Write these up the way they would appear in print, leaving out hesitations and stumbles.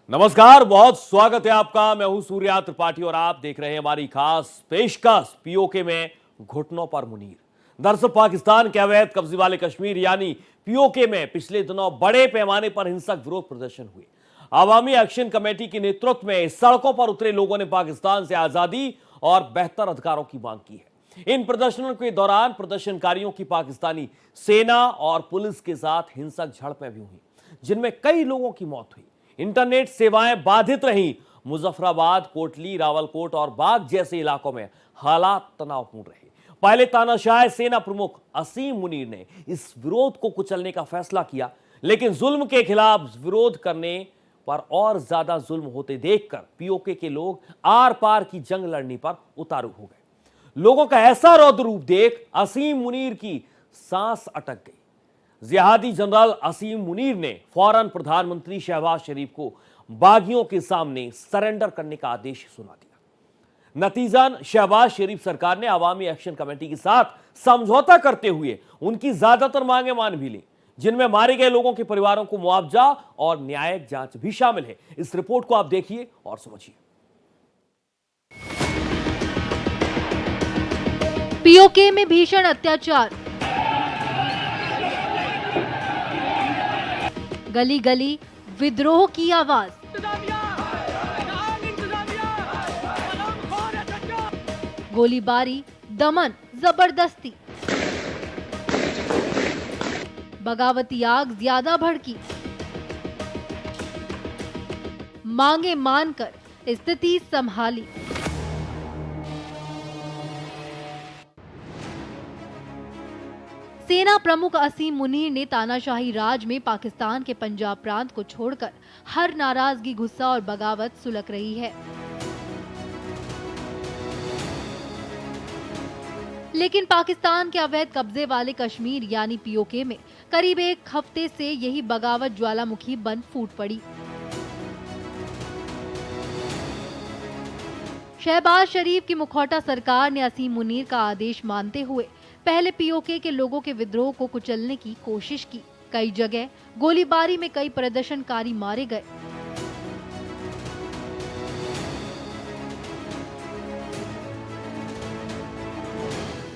नमस्कार, बहुत स्वागत है आपका। मैं हूं सूर्या त्रिपाठी और आप देख रहे हैं हमारी खास पेशकश पीओके में घुटनों पर मुनीर। दरअसल पाकिस्तान के अवैध कब्जे वाले कश्मीर यानी पीओके में पिछले दिनों बड़े पैमाने पर हिंसक विरोध प्रदर्शन हुए। अवामी एक्शन कमेटी के नेतृत्व में सड़कों पर उतरे लोगों ने पाकिस्तान से आजादी और बेहतर अधिकारों की मांग की है। इन प्रदर्शनों के दौरान प्रदर्शनकारियों की पाकिस्तानी सेना और पुलिस के साथ हिंसक झड़पें भी हुई, जिनमें कई लोगों की मौत हुई। इंटरनेट सेवाएं बाधित रहीं। मुजफ्फराबाद, कोटली, रावलकोट और बाग जैसे इलाकों में हालात तनावपूर्ण रहे। पहले तानाशाह सेना प्रमुख असीम मुनीर ने इस विरोध को कुचलने का फैसला किया, लेकिन जुल्म के खिलाफ विरोध करने पर और ज्यादा जुल्म होते देखकर पीओके के लोग आर पार की जंग लड़ने पर उतारू हो गए। लोगों का ऐसा रौद्र रूप देख असीम मुनीर की सांस अटक गई। जिहादी जनरल असीम मुनीर ने फौरन प्रधानमंत्री शहबाज शरीफ को बागियों के सामने सरेंडर करने का आदेश सुना दिया। नतीजन शहबाज शरीफ सरकार ने अवामी एक्शन कमेटी के साथ समझौता करते हुए उनकी ज्यादातर मांगे मान भी ली, जिनमें मारे गए लोगों के परिवारों को मुआवजा और न्यायिक जांच भी शामिल है। इस रिपोर्ट को आप देखिए और समझिए। पीओके में भीषण अत्याचार, गली गली विद्रोह की आवाज। गोलीबारी, दमन, जबरदस्ती, बगावती आग ज्यादा भड़की। मांगे मानकर स्थिति संभाली। सेना प्रमुख असीम मुनीर ने तानाशाही राज में पाकिस्तान के पंजाब प्रांत को छोड़कर हर नाराजगी, गुस्सा और बगावत सुलग रही है। लेकिन पाकिस्तान के अवैध कब्जे वाले कश्मीर यानी पीओके में करीब एक हफ्ते से यही बगावत ज्वालामुखी बन फूट पड़ी। शहबाज शरीफ की मुखौटा सरकार ने असीम मुनीर का आदेश मानते हुए पहले पीओके के लोगों के विद्रोह को कुचलने की कोशिश की। कई जगह गोलीबारी में कई प्रदर्शनकारी मारे गए।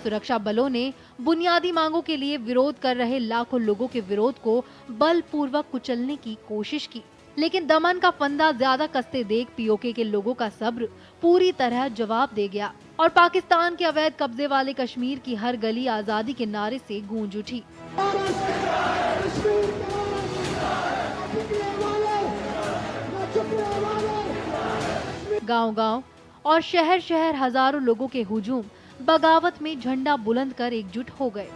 सुरक्षा बलों ने बुनियादी मांगों के लिए विरोध कर रहे लाखों लोगों के विरोध को बलपूर्वक कुचलने की कोशिश की, लेकिन दमन का फंदा ज्यादा कसते देख पीओके के लोगों का सब्र पूरी तरह जवाब दे गया और पाकिस्तान के अवैध कब्जे वाले कश्मीर की हर गली आजादी के नारे से गूंज उठी। गांव-गांव और शहर-शहर हजारों लोगों के हुजूम बगावत में झंडा बुलंद कर एकजुट हो गए।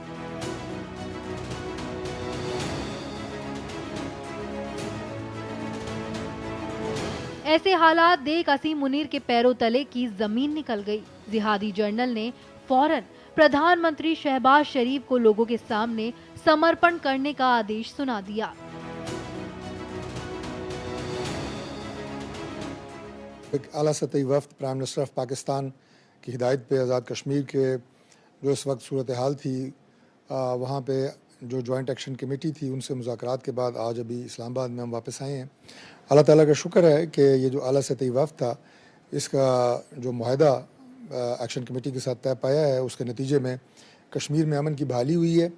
ऐसे हालात देख असीम मुनीर के पैरों तले की जमीन निकल गई। जिहादी जर्नल ने फौरन प्रधानमंत्री शहबाज शरीफ को लोगों के सामने समर्पण करने का आदेश सुना दिया। एक आला सतही वफ्द प्राइम मिनिस्टर ऑफ पाकिस्तान की हिदायत पे आज़ाद कश्मीर के जो इस वक्त सूरत हाल थी, वहाँ पे जो जॉइंट एक्शन कमेटी थी उनसे मुज़ाकरात के बाद आज अभी इस्लामाबाद में हम वापस आए हैं। अल्लाह ताला का शुक्र है कि ये जो आला सतही वफ्द था, इसका जो मुआहदा एक्शन कमेटी के साथ तय पाया है, उसके नतीजे में कश्मीर में अमन की बहाली हुई है।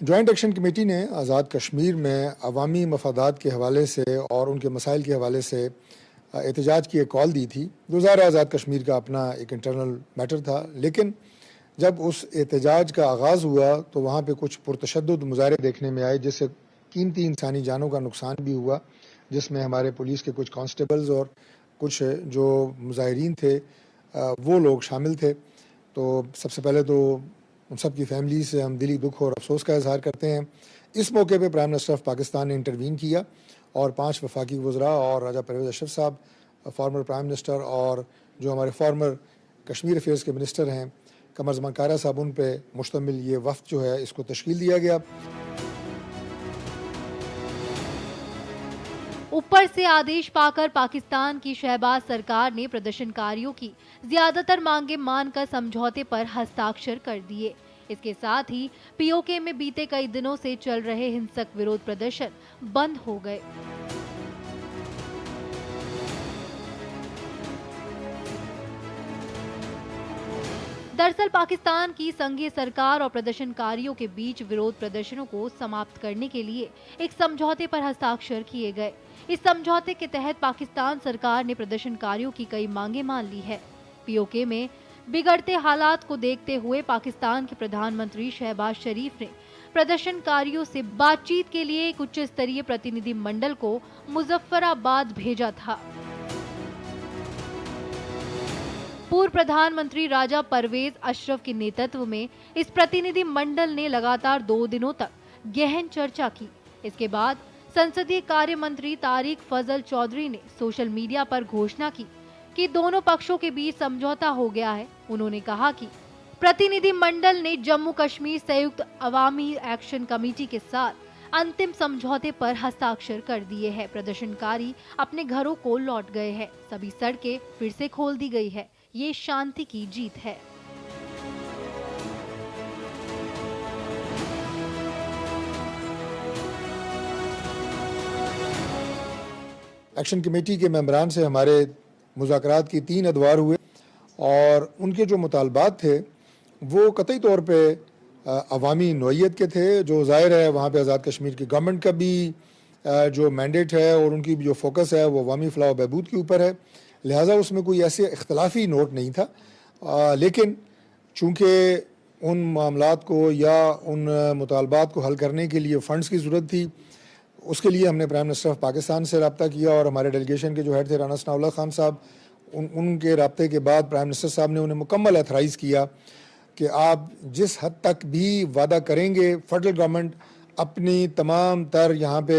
जॉइंट एक्शन कमेटी ने आज़ाद कश्मीर में अवामी मफादात के हवाले से और उनके मसाइल के हवाले से एहतजाज की एक कॉल दी थी। ज़ाहिर है आज़ाद कश्मीर का अपना एक इंटरनल मैटर था, लेकिन जब उस एहतजाज का आगाज़ हुआ तो वहाँ पे कुछ पुरतशद्दुद मुजाहरे देखने में आए, जिससे कीमती इंसानी जानों का नुकसान भी हुआ, जिसमें हमारे पुलिस के कुछ कांस्टेबल्स और कुछ जो मुजाहिरीन थे वो लोग शामिल थे। तो सबसे पहले तो उन सब की फैमिली से हम दिली दुख और अफसोस का इजहार करते हैं। इस मौके पे प्राइम मिनिस्टर ऑफ पाकिस्तान ने इंटरवीन किया और 5 वफाकी वज़रा और राजा परवेज़ अशरफ साहब, फॉर्मर प्राइम मिनिस्टर, और जो हमारे फॉर्मर कश्मीर अफेयर्स के मिनिस्टर हैं कमर ज़मान कायरा साहब, उन पे मुश्तमिल ये वफ़द जो है इसको तश्कील दिया गया। ऊपर से आदेश पाकर पाकिस्तान की शहबाज सरकार ने प्रदर्शनकारियों की ज्यादातर मांगे मानकर समझौते पर हस्ताक्षर कर दिए। इसके साथ ही पीओके में बीते कई दिनों से चल रहे हिंसक विरोध प्रदर्शन बंद हो गए। दरअसल पाकिस्तान की संघीय सरकार और प्रदर्शनकारियों के बीच विरोध प्रदर्शनों को समाप्त करने के लिए एक समझौते पर हस्ताक्षर किए गए। इस समझौते के तहत पाकिस्तान सरकार ने प्रदर्शनकारियों की कई मांगे मान ली है। पीओके में बिगड़ते हालात को देखते हुए पाकिस्तान के प्रधानमंत्री शहबाज शरीफ ने प्रदर्शनकारियों से बातचीत के लिए एक उच्च स्तरीय प्रतिनिधि मंडल को मुजफ्फराबाद भेजा था। पूर्व प्रधानमंत्री राजा परवेज अशरफ के नेतृत्व में इस प्रतिनिधि मंडल ने लगातार 2 दिनों तक गहन चर्चा की। इसके बाद संसदीय कार्य मंत्री तारिक फजल चौधरी ने सोशल मीडिया पर घोषणा की कि दोनों पक्षों के बीच समझौता हो गया है। उन्होंने कहा कि प्रतिनिधि मंडल ने जम्मू कश्मीर संयुक्त अवामी एक्शन कमेटी के साथ अंतिम समझौते पर हस्ताक्षर कर दिए हैं। प्रदर्शनकारी अपने घरों को लौट गए हैं। सभी सड़कें फिर से खोल दी गई है। ये शांति की जीत है। एक्शन कमेटी के मेंबरान से हमारे मुज़ाकरात की 3 अदवार हुए और उनके जो मुतालबात थे वो कतई तौर पे अवामी नौइयत के थे। जो ज़ाहिर है वहाँ पे आज़ाद कश्मीर की गवर्नमेंट का भी जो मैंडेट है और उनकी जो फोकस है वो अवामी फलाह व बहबूद के ऊपर है, लिहाजा उसमें कोई ऐसे इख्तलाफी नोट नहीं था। लेकिन चूँकि उन मामलात को या उन मुतालबात को हल करने के लिए फ़ंड्स की ज़रूरत थी, उसके लिए हमने प्राइम मिनिस्टर ऑफ पाकिस्तान से रब्ता किया और हमारे डेलीगेशन के जो हेड थे राना सनाउल्लाह खान साहब, उनके रब्ते के बाद प्राइम मिनिस्टर साहब ने उन्हें मुकम्मल एथराइज़ किया कि आप जिस हद तक भी वादा करेंगे, फेडरल गवर्नमेंट अपनी तमाम तर यहाँ पे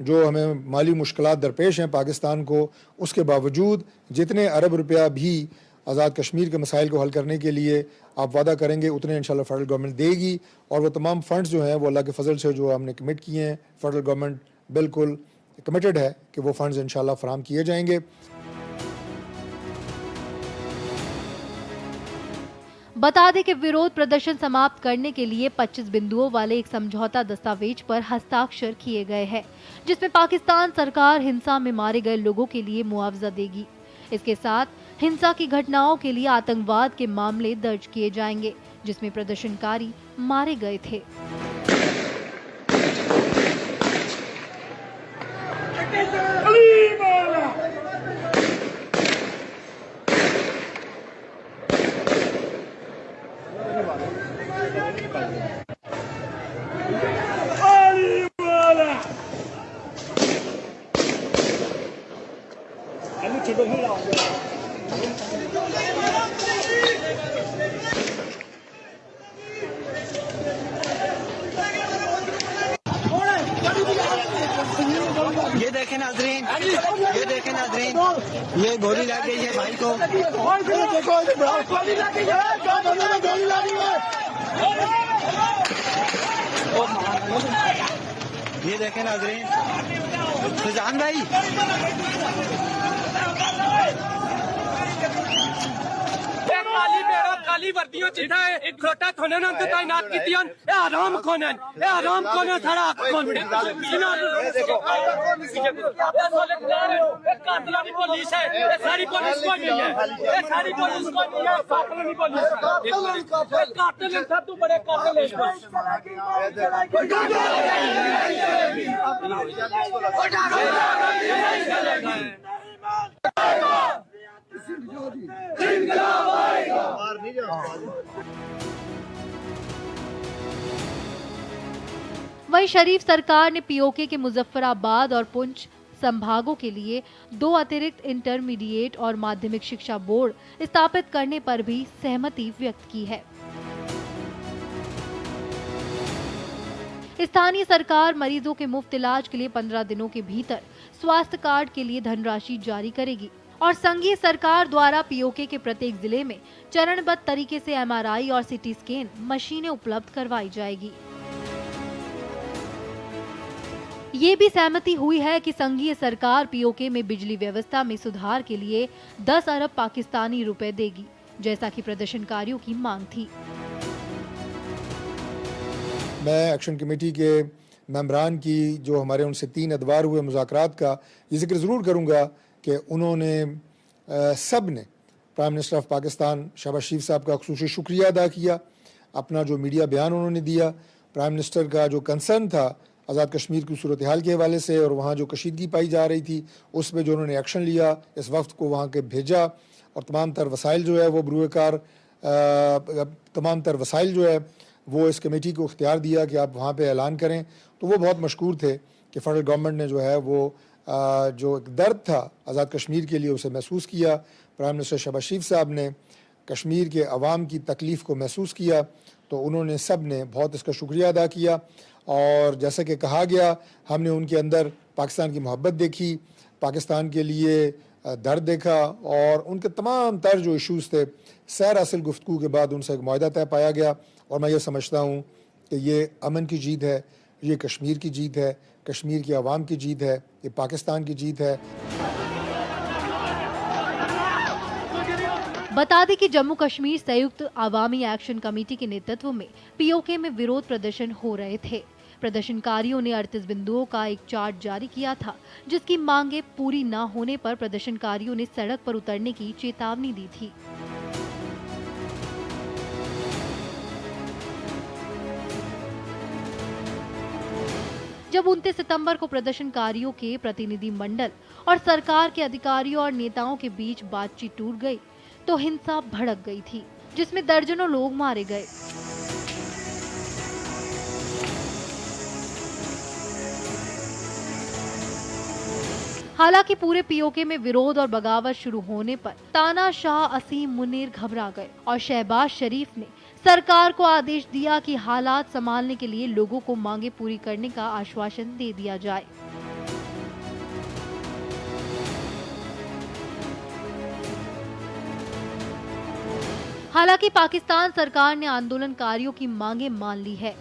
जो हमें माली मुश्किलात दरपेश हैं पाकिस्तान को, उसके बावजूद जितने अरब रुपया भी आज़ाद कश्मीर के मसाइल को हल करने के लिए आप वादा करेंगे उतने इंशाल्लाह फेडरल गवर्नमेंट देगी। और वो तमाम फंड्स जो हैं वो अल्लाह के फजल से जो हमने कमिट किए हैं, फेडरल गवर्नमेंट बिल्कुल कमिटेड है कि वो फंड्स इंशाल्लाह फराहम किए जाएंगे। बता दें कि विरोध प्रदर्शन समाप्त करने के लिए 25 बिंदुओं वाले एक समझौता दस्तावेज पर हस्ताक्षर किए गए हैं, जिसमें पाकिस्तान सरकार हिंसा में मारे गए लोगों के लिए मुआवजा देगी। इसके साथ हिंसा की घटनाओं के लिए आतंकवाद के मामले दर्ज किए जाएंगे जिसमें प्रदर्शनकारी मारे गए थे। ये देखें नाजरीन, ये देखें नाजरीन, ये गोली लग गई है भाई को। ये देखें नाजरीन, सुजान भाई काली वर्दियों चिट्ठा है एक छोटा खोनन तो तैनात कीतियन ए आराम खोनन सारा खोन कातलानी पुलिस है ये सारी पुलिस को नहीं है ये सारी पुलिस को नहीं है कातलानी पुलिस कातल सब तो बड़े कातल वहीं शरीफ सरकार ने पीओके के मुजफ्फराबाद और पुंछ संभागों के लिए 2 अतिरिक्त इंटरमीडिएट और माध्यमिक शिक्षा बोर्ड स्थापित करने पर भी सहमति व्यक्त की है। स्थानीय सरकार मरीजों के मुफ्त इलाज के लिए 15 दिनों के भीतर स्वास्थ्य कार्ड के लिए धनराशि जारी करेगी और संघीय सरकार द्वारा पीओके के प्रत्येक जिले में चरणबद्ध तरीके से एमआरआई और सीटी स्कैन मशीनें उपलब्ध करवाई जाएगी। ये भी सहमति हुई है कि संघीय सरकार पीओके में बिजली व्यवस्था में सुधार के लिए 10 अरब पाकिस्तानी रुपए देगी, जैसा कि प्रदर्शनकारियों की मांग थी। मैं एक्शन कमेटी के मेंबरान की जो हमारे उनसे 3 अदवार हुए मुज़ाकरात का ये जिक्र ज़रूर करूँगा कि उन्होंने सब ने prime minister of Pakistan Shehbaz Sharif साहब का खुसूसी शुक्रिया अदा किया। अपना जो मीडिया बयान उन्होंने दिया, प्राइम मिनिस्टर का जो कंसर्न था आज़ाद कश्मीर की सूरत हाल के हवाले से और वहाँ जो कशीदगी पाई जा रही थी उस पर जो उन्होंने एक्शन लिया, इस वक्त को वहाँ के भेजा और तमाम तर वसाइल जो है वो बरूएकार तमाम तर वसाइल जो है वो इस कमेटी को इख्तियार दिया कि आप वहाँ पे ऐलान करें। तो वो बहुत मशकूर थे कि फ़ेडरल गवर्नमेंट ने जो है वो जो एक दर्द था आज़ाद कश्मीर के लिए उसे महसूस किया। प्राइम मिनिस्टर शहबाज शरीफ साहब ने कश्मीर के अवाम की तकलीफ़ को महसूस किया, तो उन्होंने सब ने बहुत इसका शुक्रिया अदा किया। और जैसा कि कहा गया, हमने उनके अंदर पाकिस्तान की मोहब्बत देखी, पाकिस्तान के लिए दर्द देखा और उनके तमाम तर जो इश्यूज़ थे सैर हासिल गुफ्तगू के बाद उनसे एक मुआहदा तय पाया गया। और मैं ये समझता हूँ कि ये अमन की जीत है, ये कश्मीर की जीत है, कश्मीर की आवाम की जीत है, ये पाकिस्तान की जीत है। बता दें कि जम्मू कश्मीर संयुक्त अवामी एक्शन कमेटी के नेतृत्व में पीओके में विरोध प्रदर्शन हो रहे थे। प्रदर्शनकारियों ने 38 बिंदुओं का एक चार्ट जारी किया था, जिसकी मांगे पूरी न होने पर प्रदर्शनकारियों ने सड़क पर उतरने की चेतावनी दी थी। जब 29 सितंबर को प्रदर्शनकारियों के प्रतिनिधि मंडल और सरकार के अधिकारियों और नेताओं के बीच बातचीत टूट गई, तो हिंसा भड़क गई थी, जिसमें दर्जनों लोग मारे गए। हालांकि पूरे पीओके में विरोध और बगावत शुरू होने पर तानाशाह असीम मुनीर घबरा गए और शहबाज शरीफ ने सरकार को आदेश दिया कि हालात संभालने के लिए लोगों को मांगे पूरी करने का आश्वासन दे दिया जाए। हालांकि पाकिस्तान सरकार ने आंदोलनकारियों की मांगे मान ली है,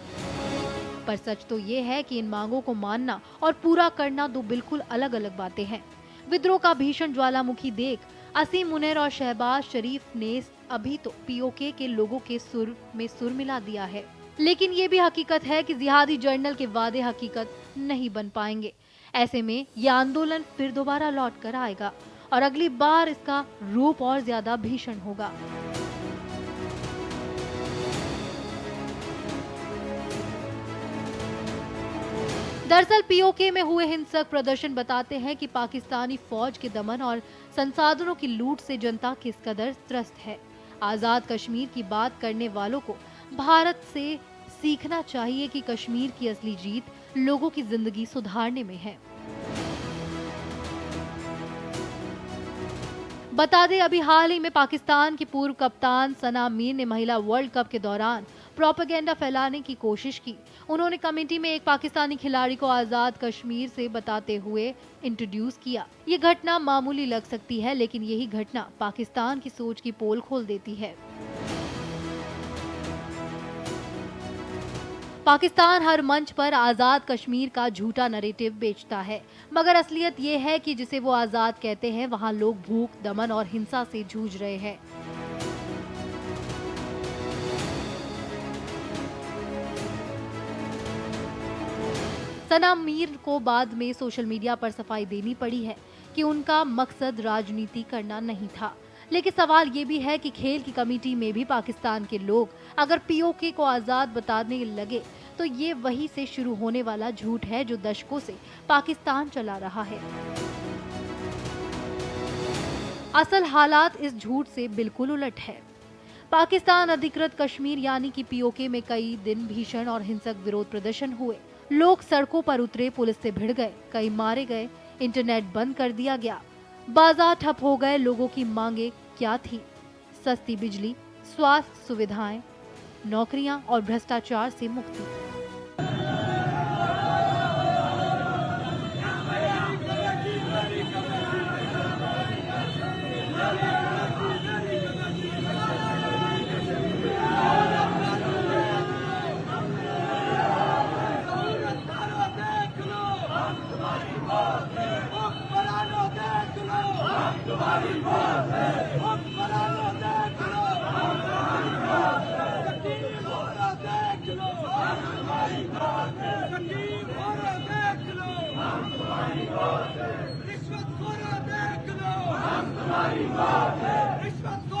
पर सच तो ये है कि इन मांगों को मानना और पूरा करना दो बिल्कुल अलग अलग बातें हैं। विद्रोह का भीषण ज्वालामुखी देख असीम मुनीर और शहबाज शरीफ ने अभी तो पीओके के लोगों के सुर में सुर मिला दिया है, लेकिन ये भी हकीकत है कि जिहादी जर्नल के वादे हकीकत नहीं बन पाएंगे। ऐसे में यह आंदोलन फिर दोबारा लौट कर आएगा और अगली बार इसका रूप और ज्यादा भीषण होगा। दरअसल पीओके में हुए हिंसक प्रदर्शन बताते हैं कि पाकिस्तानी फौज के दमन और संसाधनों की लूट से जनता किस कदर त्रस्त है। आजाद कश्मीर की बात करने वालों को भारत से सीखना चाहिए कि कश्मीर की असली जीत लोगों की जिंदगी सुधारने में है। बता दें, अभी हाल ही में पाकिस्तान की पूर्व कप्तान सना मीर ने महिला वर्ल्ड कप के दौरान प्रोपेगेंडा फैलाने की कोशिश की। उन्होंने कमेटी में एक पाकिस्तानी खिलाड़ी को आजाद कश्मीर से बताते हुए इंट्रोड्यूस किया। ये घटना मामूली लग सकती है, लेकिन यही घटना पाकिस्तान की सोच की पोल खोल देती है। पाकिस्तान हर मंच पर आजाद कश्मीर का झूठा नैरेटिव बेचता है, मगर असलियत ये है कि जिसे वो आजाद कहते हैं वहाँ लोग भूख, दमन और हिंसा से जूझ रहे हैं। सना मीर को बाद में सोशल मीडिया पर सफाई देनी पड़ी है कि उनका मकसद राजनीति करना नहीं था, लेकिन सवाल ये भी है कि खेल की कमेटी में भी पाकिस्तान के लोग अगर पीओके को आजाद बताने लगे तो ये वही से शुरू होने वाला झूठ है जो दशकों से पाकिस्तान चला रहा है। असल हालात इस झूठ से बिल्कुल उलट है। पाकिस्तान अधिकृत कश्मीर यानी कि पीओके में कई दिन भीषण और हिंसक विरोध प्रदर्शन हुए। लोग सड़कों पर उतरे, पुलिस से भिड़ गए, कई मारे गए, इंटरनेट बंद कर दिया गया, बाजार ठप हो गए। लोगों की मांगे क्या थी? सस्ती बिजली, स्वास्थ्य सुविधाएं, नौकरियां और भ्रष्टाचार से मुक्ति। रिश्वत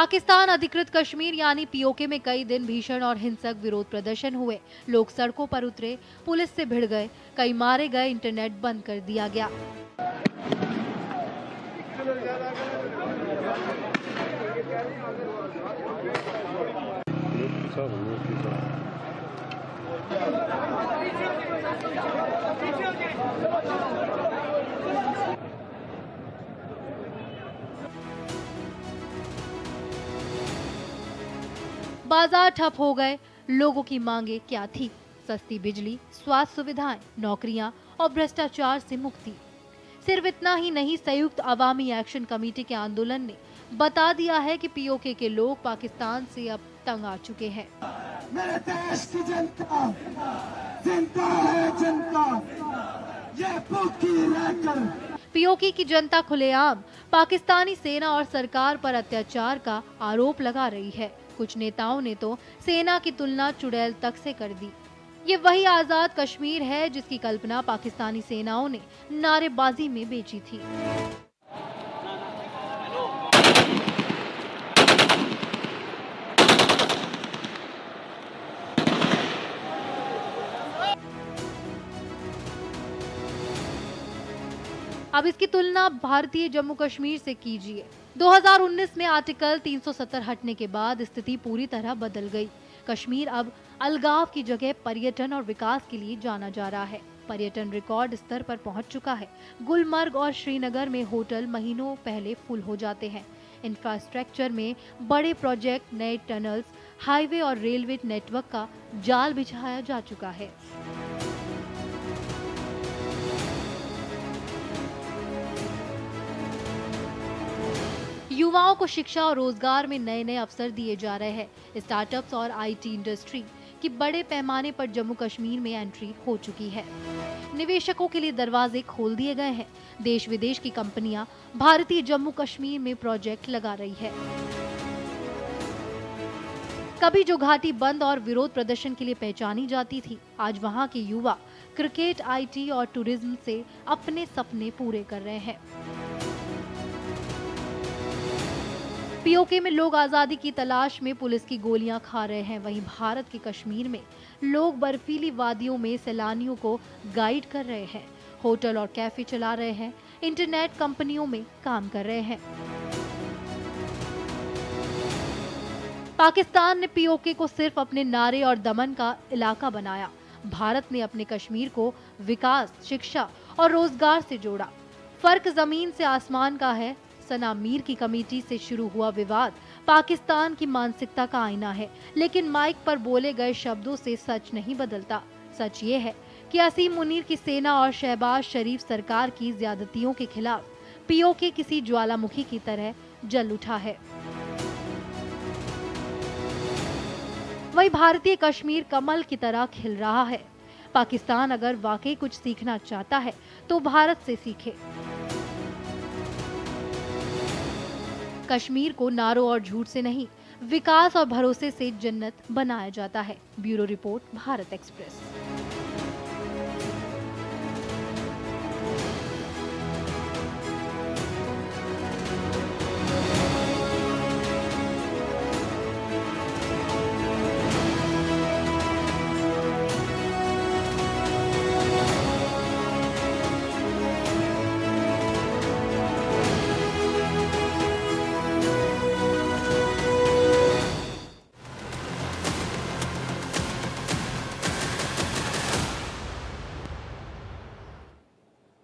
पाकिस्तान अधिकृत कश्मीर यानी पीओके में कई दिन भीषण और हिंसक विरोध प्रदर्शन हुए। लोग सड़कों पर उतरे, पुलिस से भिड़ गए, कई मारे गए, इंटरनेट बंद कर दिया गया। बाजार ठप हो गए। लोगों की मांगे क्या थी? सस्ती बिजली, स्वास्थ्य सुविधाएं, नौकरियां और भ्रष्टाचार से मुक्ति। सिर्फ इतना ही नहीं, संयुक्त अवामी एक्शन कमेटी के आंदोलन ने बता दिया है कि पीओके के लोग पाकिस्तान से अब तंग आ चुके हैं। मेरे देश की जनता जिंदा है, जनता ये भूखी रहकर। पीओके की जनता खुलेआम पाकिस्तानी सेना और सरकार पर अत्याचार का आरोप लगा रही है। कुछ नेताओं ने तो सेना की तुलना चुड़ैल तक से कर दी। ये वही आजाद कश्मीर है जिसकी कल्पना पाकिस्तानी सेनाओं ने नारेबाजी में बेची थी। अब इसकी तुलना भारतीय जम्मू कश्मीर से कीजिए। 2019 में आर्टिकल 370 हटने के बाद स्थिति पूरी तरह बदल गई। कश्मीर अब अलगाव की जगह पर्यटन और विकास के लिए जाना जा रहा है। पर्यटन रिकॉर्ड स्तर पर पहुंच चुका है। गुलमर्ग और श्रीनगर में होटल महीनों पहले फुल हो जाते हैं। इंफ्रास्ट्रक्चर में बड़े प्रोजेक्ट, नए टनल्स, हाईवे और रेलवे नेटवर्क का जाल बिछाया जा चुका है। युवाओं को शिक्षा और रोजगार में नए नए अवसर दिए जा रहे हैं। स्टार्टअप्स और आईटी इंडस्ट्री की बड़े पैमाने पर जम्मू कश्मीर में एंट्री हो चुकी है। निवेशकों के लिए दरवाजे खोल दिए गए हैं। देश विदेश की कंपनियां भारतीय जम्मू कश्मीर में प्रोजेक्ट लगा रही है। कभी जो घाटी बंद और विरोध प्रदर्शन के लिए पहचानी जाती थी, आज वहां के युवा क्रिकेट, आईटी और टूरिज्म से अपने सपने पूरे कर रहे हैं। पीओके में लोग आजादी की तलाश में पुलिस की गोलियां खा रहे हैं। वहीं भारत के कश्मीर में लोग बर्फीली वादियों में सैलानियों को गाइड कर रहे हैं, होटल और कैफे चला रहे हैं, इंटरनेट कंपनियों में काम कर रहे हैं। पाकिस्तान ने पीओके को सिर्फ अपने नारे और दमन का इलाका बनाया। भारत ने अपने कश्मीर को विकास, शिक्षा और रोजगार से जोड़ा। फर्क जमीन से आसमान का है। सना मीर की कमेटी से शुरू हुआ विवाद पाकिस्तान की मानसिकता का आईना है, लेकिन माइक पर बोले गए शब्दों से सच नहीं बदलता। सच ये है कि असीम मुनीर की सेना और शहबाज शरीफ सरकार की ज्यादतियों के खिलाफ पीओके किसी ज्वालामुखी की तरह जल उठा है। वही भारतीय कश्मीर कमल की तरह खिल रहा है। पाकिस्तान अगर वाकई कुछ सीखना चाहता है तो भारत से सीखे। कश्मीर को नारों और झूठ से नहीं, विकास और भरोसे से जन्नत बनाया जाता है। Bureau report, Bharat express.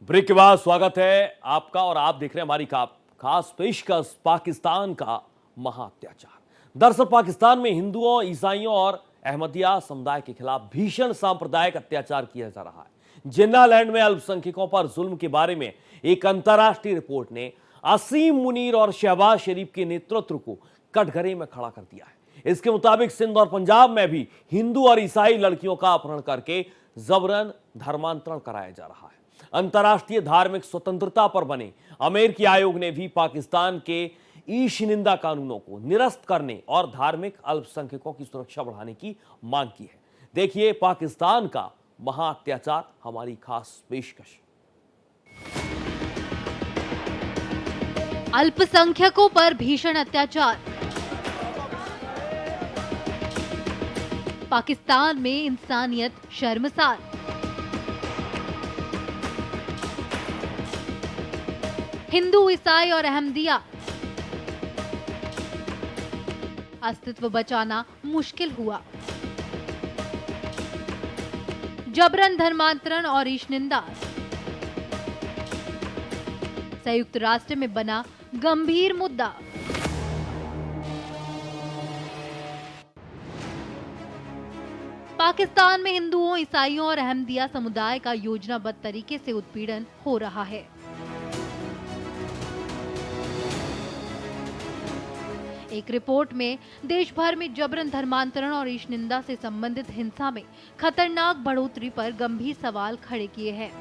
Break के बाद स्वागत है आपका और आप देख रहे हैं हमारी खास पेशकश पाकिस्तान का महाअत्याचार। दरअसल पाकिस्तान में हिंदुओं, ईसाइयों और अहमदिया समुदाय के खिलाफ भीषण सांप्रदायिक अत्याचार किया जा रहा है। जिन्ना लैंड में अल्पसंख्यकों पर जुल्म के बारे में एक अंतर्राष्ट्रीय रिपोर्ट ने असीम मुनीर और शहबाज शरीफ के नेतृत्व को कटघरे में खड़ा कर दिया है। इसके मुताबिक सिंध और पंजाब में भी हिंदू और ईसाई लड़कियों का अपहरण करके जबरन धर्मांतरण कराया जा रहा है। अंतर्राष्ट्रीय धार्मिक स्वतंत्रता पर बने अमेरिकी आयोग ने भी पाकिस्तान के ईशनिंदा कानूनों को निरस्त करने और धार्मिक अल्पसंख्यकों की सुरक्षा बढ़ाने की मांग की है। देखिए पाकिस्तान का महाअत्याचार, हमारी खास पेशकश। अल्पसंख्यकों पर भीषण अत्याचार। पाकिस्तान में इंसानियत शर्मसार। हिंदू, ईसाई और अहमदिया अस्तित्व बचाना मुश्किल हुआ। जबरन धर्मांतरण और ईशनिंदा संयुक्त राष्ट्र में बना गंभीर मुद्दा। पाकिस्तान में हिंदुओं, ईसाइयों और अहमदिया समुदाय का योजनाबद्ध तरीके से उत्पीड़न हो रहा है। एक रिपोर्ट में देश भर में जबरन धर्मांतरण और ईशनिंदा से संबंधित हिंसा में खतरनाक बढ़ोतरी पर गंभीर सवाल खड़े किए हैं।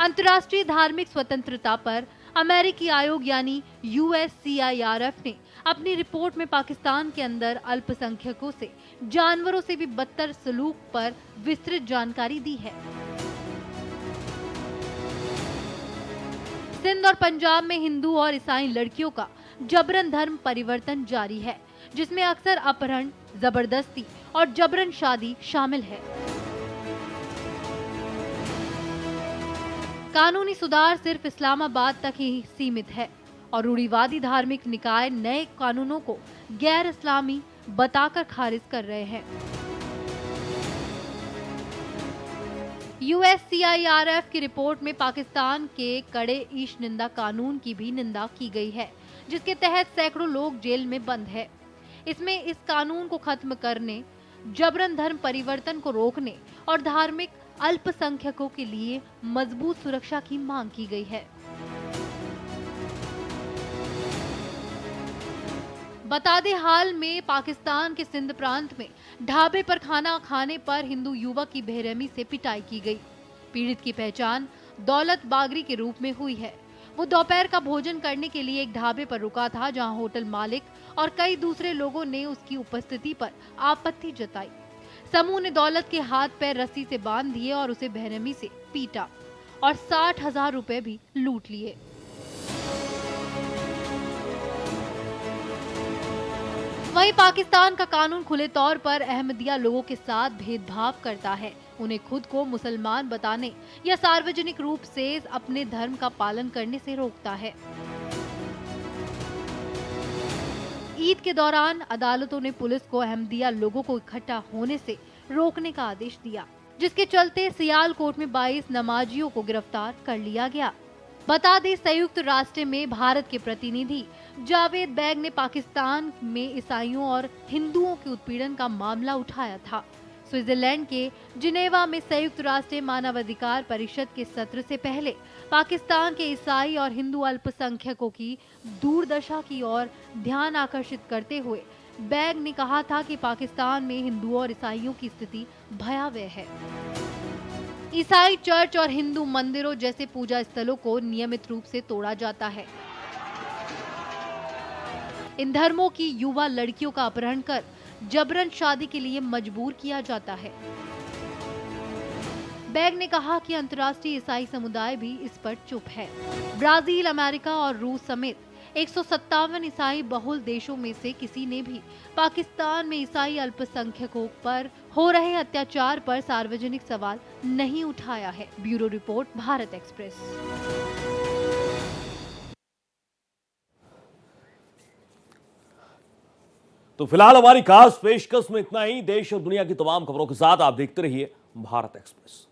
अंतर्राष्ट्रीय धार्मिक स्वतंत्रता पर अमेरिकी आयोग यानी USCIRF ने अपनी रिपोर्ट में पाकिस्तान के अंदर अल्पसंख्यकों से जानवरों से भी बदतर सलूक पर विस्तृत जानकारी दी है। सिंध और पंजाब में हिंदू और ईसाई लड़कियों का जबरन धर्म परिवर्तन जारी है, जिसमें अक्सर अपहरण, जबरदस्ती और जबरन शादी शामिल है। कानूनी सुधार सिर्फ इस्लामाबाद तक ही सीमित है और रूढ़िवादी धार्मिक निकाय नए कानूनों को गैर इस्लामी बताकर खारिज कर रहे हैं। USCIRF की रिपोर्ट में पाकिस्तान के कड़े ईशनिंदा कानून की भी निंदा की गई है, जिसके तहत सैकड़ों लोग जेल में बंद है। इसमें इस कानून को खत्म करने, जबरन धर्म परिवर्तन को रोकने और धार्मिक अल्पसंख्यकों के लिए मजबूत सुरक्षा की मांग की गई है। बता दें, हाल में पाकिस्तान के सिंध प्रांत में ढाबे पर खाना खाने पर हिंदू युवक की बेरहमी से पिटाई की गई। पीड़ित की पहचान दौलत बागरी के रूप में हुई है। वो दोपहर का भोजन करने के लिए एक ढाबे पर रुका था, जहां होटल मालिक और कई दूसरे लोगों ने उसकी उपस्थिति पर आपत्ति जताई। समूह ने दौलत के हाथ पैर रस्सी से बांध दिए और उसे बेरहमी से पीटा और 60,000 रुपए भी लूट लिए। वहीं पाकिस्तान का कानून खुले तौर पर अहमदिया लोगों के साथ भेदभाव करता है। उन्हें खुद को मुसलमान बताने या सार्वजनिक रूप से अपने धर्म का पालन करने से रोकता है। ईद के दौरान अदालतों ने पुलिस को अहमदिया लोगों को इकट्ठा होने से रोकने का आदेश दिया, जिसके चलते सियालकोट में 22 नमाजियों को गिरफ्तार कर लिया गया। बता दें, संयुक्त राष्ट्र में भारत के प्रतिनिधि जावेद बैग ने पाकिस्तान में ईसाइयों और हिंदुओं के उत्पीड़न का मामला उठाया था। स्विट्जरलैंड के जिनेवा में संयुक्त राष्ट्र मानवाधिकार परिषद के सत्र से पहले पाकिस्तान के ईसाई और हिंदू अल्पसंख्यकों की दुर्दशा की ओर ध्यान आकर्षित करते हुए बैग ने कहा था कि पाकिस्तान में हिंदुओं और ईसाइयों की स्थिति भयावह है। ईसाई चर्च और हिंदू मंदिरों जैसे पूजा स्थलों को नियमित रूप से तोड़ा जाता है। इन धर्मों की युवा लड़कियों का अपहरण कर जबरन शादी के लिए मजबूर किया जाता है। बैग ने कहा कि अंतर्राष्ट्रीय ईसाई समुदाय भी इस पर चुप है। ब्राजील, अमेरिका और रूस समेत 157 ईसाई बहुल देशों में से किसी ने भी पाकिस्तान में ईसाई अल्पसंख्यकों पर हो रहे अत्याचार पर सार्वजनिक सवाल नहीं उठाया है। Bureau report, Bharat express. तो फिलहाल हमारी खास पेशकश में इतना ही। देश और दुनिया की तमाम खबरों के साथ आप देखते रहिए भारत एक्सप्रेस।